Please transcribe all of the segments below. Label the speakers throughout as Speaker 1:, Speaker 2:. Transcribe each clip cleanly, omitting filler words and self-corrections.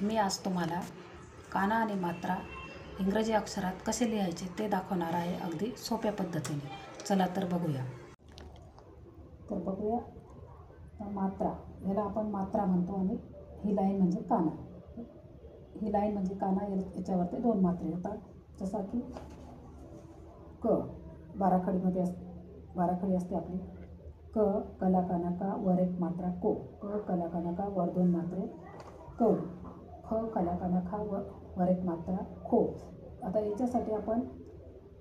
Speaker 1: मी आज तुम्हाला काना आणि मात्रा इंग्रजी अक्षरात कसे लिहायचे ते दाखवणार आहे, अगदी सोप्या पद्धतीने. चला तर बघूया. तर बघूया मात्रा, याला आपण मात्रा म्हणतो आणि ही लाईन म्हणजे काना. ही लाईन म्हणजे काना, याच्यावरती दोन मात्रे येतात. जसा की क बाराखडीमध्ये बाराखडी असते आपली. क कला काना का वर एक मात्रा को. क कला काना का वर दोन मात्रे कौ. ख कला काना खा वर एक मात्रा खो. आता याच्यासाठी आपण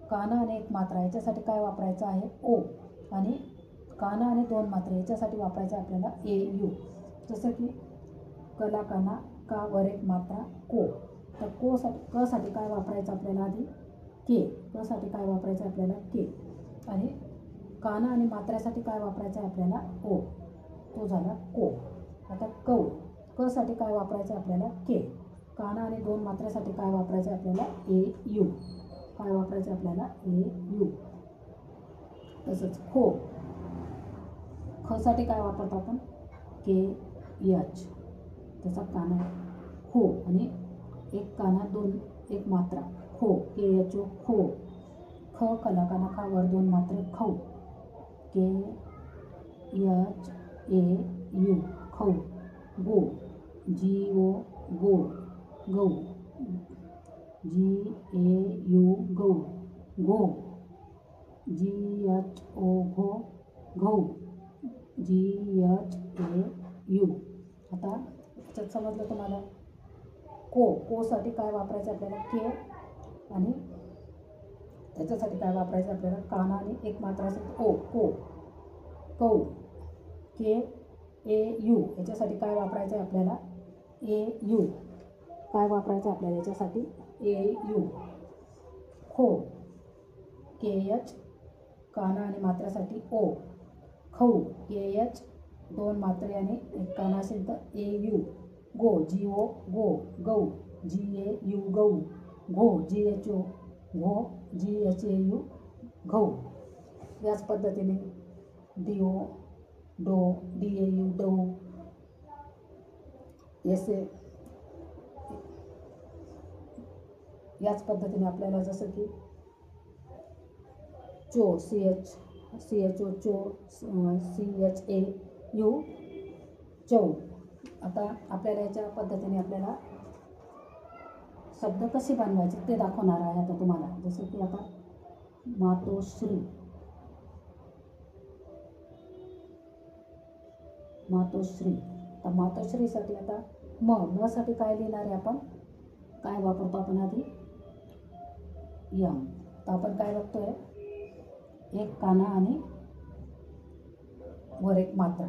Speaker 1: काना आणि एक मात्रा याच्यासाठी काय वापरायचं आहे, ओ. आणि काना आणि दोन मात्रे याच्यासाठी वापरायचं आहे आपल्याला ए यू. जसं की कला काना का वर एक मात्रा को. तर क साठी काय वापरायचं आपल्याला आधी, के. क साठी काय वापरायचं आपल्याला के. आणि काना आणि मात्र्यासाठी काय वापरायचं आहे आपल्याला ओ. तो झाला को. आता कौ. क साठी काय वापरायचं आपल्याला के. काना आणि दोन मात्र्यासाठी काय वापरायचं आपल्याला ए यू. काय वापरायचं आपल्याला ए यू. तसंच खो. ख साठी काय वापरतो आपण के एच. त्याचा काना खो आणि एक काना दोन एक मात्रा खो. के एच ओ खो. ख कला काना खा वर दोन मात्रे खौ. के एच ए यू खौ. गो. जी ओ गो गौ. जी ए यू गौ गो. जी एच ओ घो घौ. जी एच ए यू. आता याच्यात समजलं तुम्हाला. को साठी काय वापरायचं आपल्याला के. आणि त्याच्यासाठी काय वापरायचं आपल्याला काना आणि एक मात्रा असेल ओ को. कौ. के ए यू. याच्यासाठी काय वापरायचं आहे आपल्याला ए यू. काय वापरायचं आपल्याला याच्यासाठी ए यू. खो. के एच काना आणि मात्र्यासाठी ओ. खौ. के एच दोन मात्रे आणि एक काना असेल तर ए यू. गो. जी ओ गो गौ. जी ए यू गौ घो. जी एच ओ घो. जी एच ए यू घौ. याच पद्धतीने डी ओ डो. डी ए यू डो. S A. याच पद्धतीने आपल्याला जसं की चो. सी एच ओ चो. सी एच ए यू चौ. आता आपल्याला याच्या पद्धतीने आपल्याला शब्द कसे बनवायचे ते दाखवणार आहे आता तुम्हाला. जसं की आता मातोश्री. मातोश्री. तर मातोश्रीसाठी आता म साठी काय लिहिणार आहे आपण, काय वापरतो आपण आधी यम. तर आपण काय बघतोय, एक काना आणि वर एक मात्रा.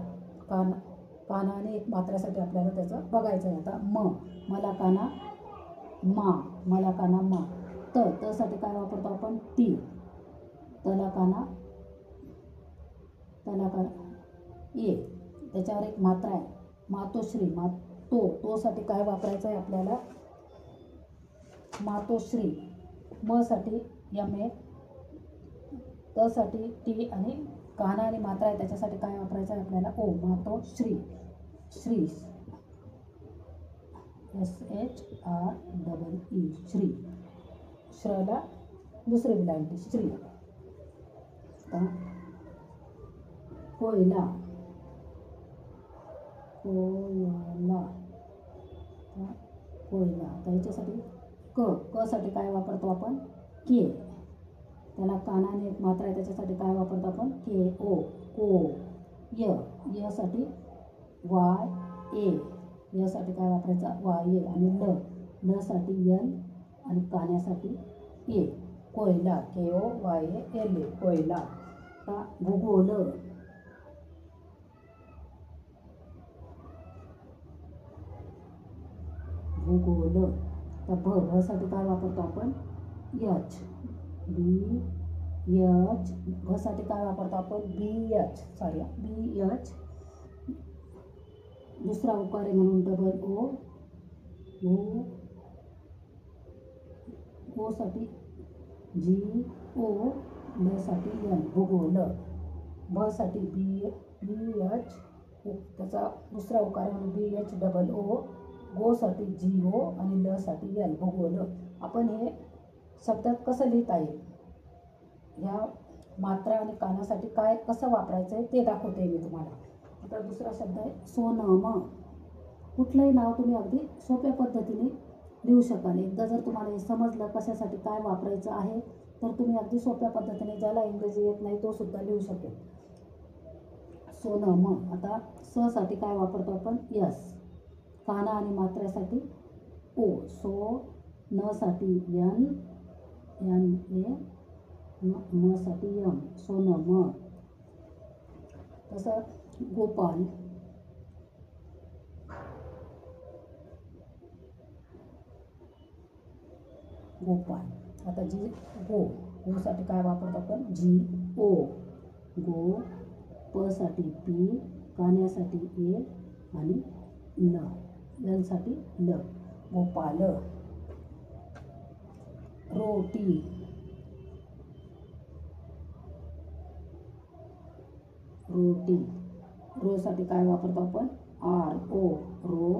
Speaker 1: काना आणि एक मात्र्यासाठी आपल्याला त्याचं बघायचं आहे. आता मला काना मा. मला काना मा. साठी काय वापरतो आपण ती. तला काना ए. त्याच्यावर एक मात्रा आहे मातोश्री. साठी काय वापरायचं आहे आपल्याला मातोश्री. म साठी यम ए. साठी टी आणि काना आणि मात्रा आहे त्याच्यासाठी काय वापरायचं आहे आपल्याला ओ. मातोश्री. श्री. SHREE श्री. श्रला दुसरी विलांटी श्री. कोयला. तर याच्यासाठी क साठी काय वापरतो आपण के. त्याला काना आणि एक मात्रा आहे त्याच्यासाठी काय वापरतो आपण के ओ को. य साठी वाय ए. यासाठी काय वापरायचं वाय ए. आणि ल साठी एल आणि कान्यासाठी ए. कोयला. के ओ वाय ए एल ए कोयला. आता भूगोल. भूगोल. तर भ साठी काय वापरतो आपण एच. बी एच. भ साठी काय वापरतो आपण बी एच. दुसरा उकार आहे म्हणून डबल ओ. ओ साठी जी ओ. ल साठी एन भूगोल. भ साठी बी एच. त्याचा दुसरा उकार म्हणून बी एच डबल ओ गोसाठी GO आणि लसाठी L, भूगोल. आपण हे शब्दात कसं लिहिता येईल, ह्या मात्रा आणि कानासाठी काय कसं वापरायचं आहे ते दाखवते मी तुम्हाला. आता दुसरा शब्द आहे सोनम. कुठलंही नाव तुम्ही अगदी सोप्या पद्धतीने लिहू शकाल. एकदा जर तुम्हाला हे समजलं कशासाठी काय वापरायचं आहे तर तुम्ही अगदी सोप्या पद्धतीने, ज्याला इंग्रजी येत नाही तो सुद्धा लिहू शकेल. सोनम. आता साठी काय वापरतो आपण? S. काना आणि मात्र्यासाठी O. साठी N, M साठी M, सोनम. तसं गोपाल. गोपाल. आता गोसाठी काय वापरतो आपण? GO, गो. साठी P, कान्यासाठी A आणि L साठी L, गोपाल. रोटी. साठी काय वापरतो आपण? RO,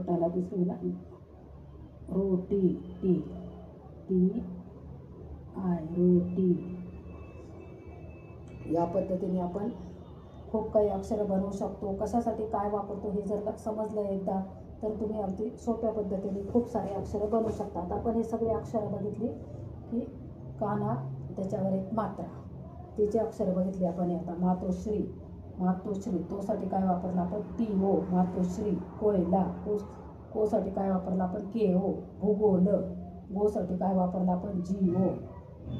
Speaker 1: टाला दुसरीला रोटी, TI, रोटी. या पद्धतीने आपण खूप काही अक्षरं बनवू शकतो. कशासाठी काय वापरतो हे जर समजलं एकदा तर तुम्ही अगदी सोप्या पद्धतीने खूप सारे अक्षरं बनवू शकतात. आपण हे सगळे अक्षरं बघितली की काना, त्याच्यावर एक मात्रा, तिची अक्षरं बघितली आपण. आता मातोश्री. तोसाठी काय वापरलं आपण? TO, मातोश्री. कोयला. कोसाठी काय वापरलं आपण? KO, भूगोल. गोसाठी काय वापरलं आपण? GO,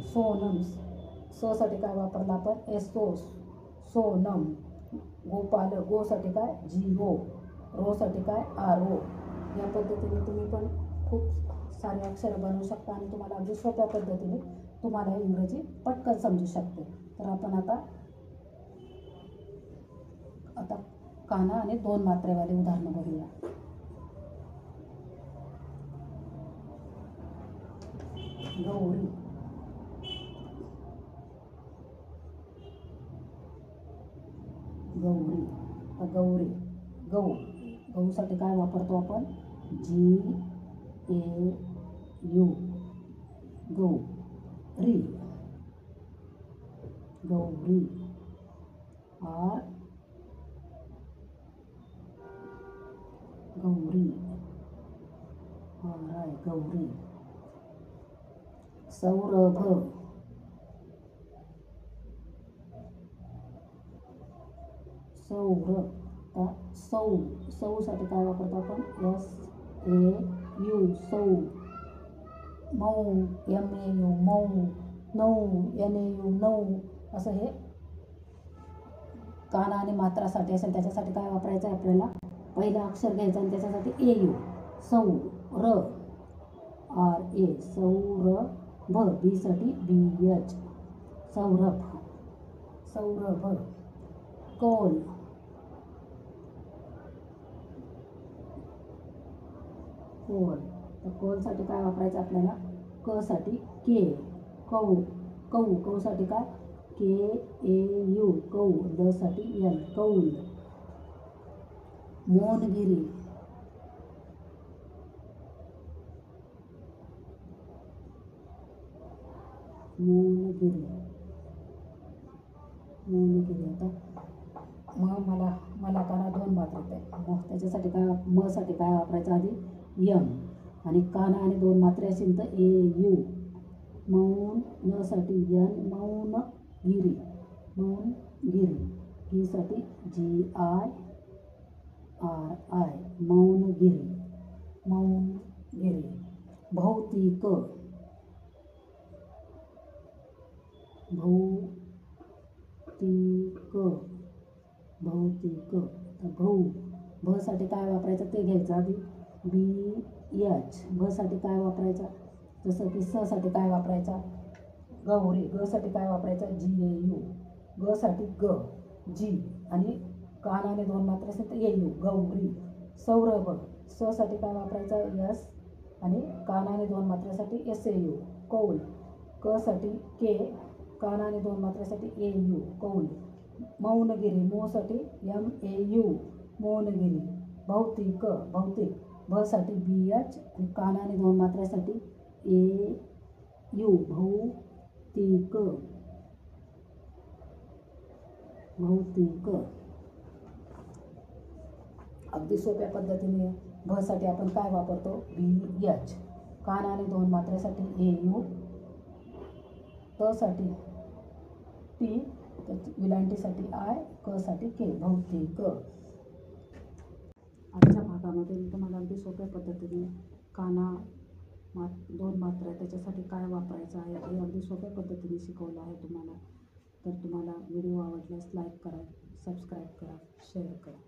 Speaker 1: सोनम. साठी काय वापरलं आपण? SO, सोनम. गोपाल. गोसाठी काय? GO, साठी काय? RO. या पद्धतीने तुम्ही पण खूप सारे अक्षरं बनवू शकता आणि तुम्हाला अगदी सोप्या पद्धतीने तुम्हाला इंग्रजी पटकन समजू शकते. तर आपण आता काना आणि 2 मात्रेवाले उदाहरणं बघूया. गौरी. गौसाठी काय वापरतो आपण? GAU, गौरी. गौरी. सौरभ. साठी काय वापरतो आपण? SAU, सौ. मऊ, MAU, मऊ. नऊ, NAU, नऊ. असं हे काना आणि मात्रासाठी असेल त्याच्यासाठी काय वापरायचं आहे आपल्याला? पहिलं अक्षर घ्यायचं आणि त्याच्यासाठी AU, सौर, RA, सौरभ. B साठी BH, सौरभ. कौल. कौलसाठी काय वापरायचं आपल्याला? क साठी K, कौसाठी काय? KAU, कौल. साठी L, कौल. मोहनगिरी. आता मला काना 2 मात्रेत आहे. त्याच्यासाठी काय? साठी काय वापरायचं आधी? M. आणि काना आणि 2 मात्रे असेल तर AU. मौन. साठी N, मौनगिरी. G साठी GIRI, मौनगिरी. भौतिक. साठी काय वापरायचं ते घ्यायचं आधी? BH. साठी काय वापरायचं? जसं की साठी काय वापरायचा? गौरी. साठी काय वापरायचं? GAU. साठी G. आणि काना आणि 2 मात्रे असेल तर AU, गौरी. सौरभ. साठी काय वापरायचं? S. आणि काना आणि 2 मात्रेसाठी SAU, कौल. साठी K, काना आणि 2 मात्रेसाठी AU, कौल. मौनगिरी. साठी MAU, मौनगिरी. भौतिक भौतिक भ साठी बी एच आणि काना आणि दोन मात्र्यासाठी ए यू भौतिक भौतिक. अगदी सोप्या पद्धतीने भ साठी आपण काय वापरतो बी एच, काना आणि दोन मात्र्यासाठी ए यू, त साठी टी, विलांटीसाठी आय, क साठी के भौतिक. आजच्या भागामध्ये मी तुम्हाला अगदी सोप्या पद्धतीने काना दोन मात्रा त्याच्यासाठी काय वापरायचं आहे हे अगदी सोप्या पद्धतीने शिकवलं आहे तुम्हाला. तर तुम्हाला व्हिडिओ आवडल्यास लाईक करा, सबस्क्राईब करा, शेअर करा.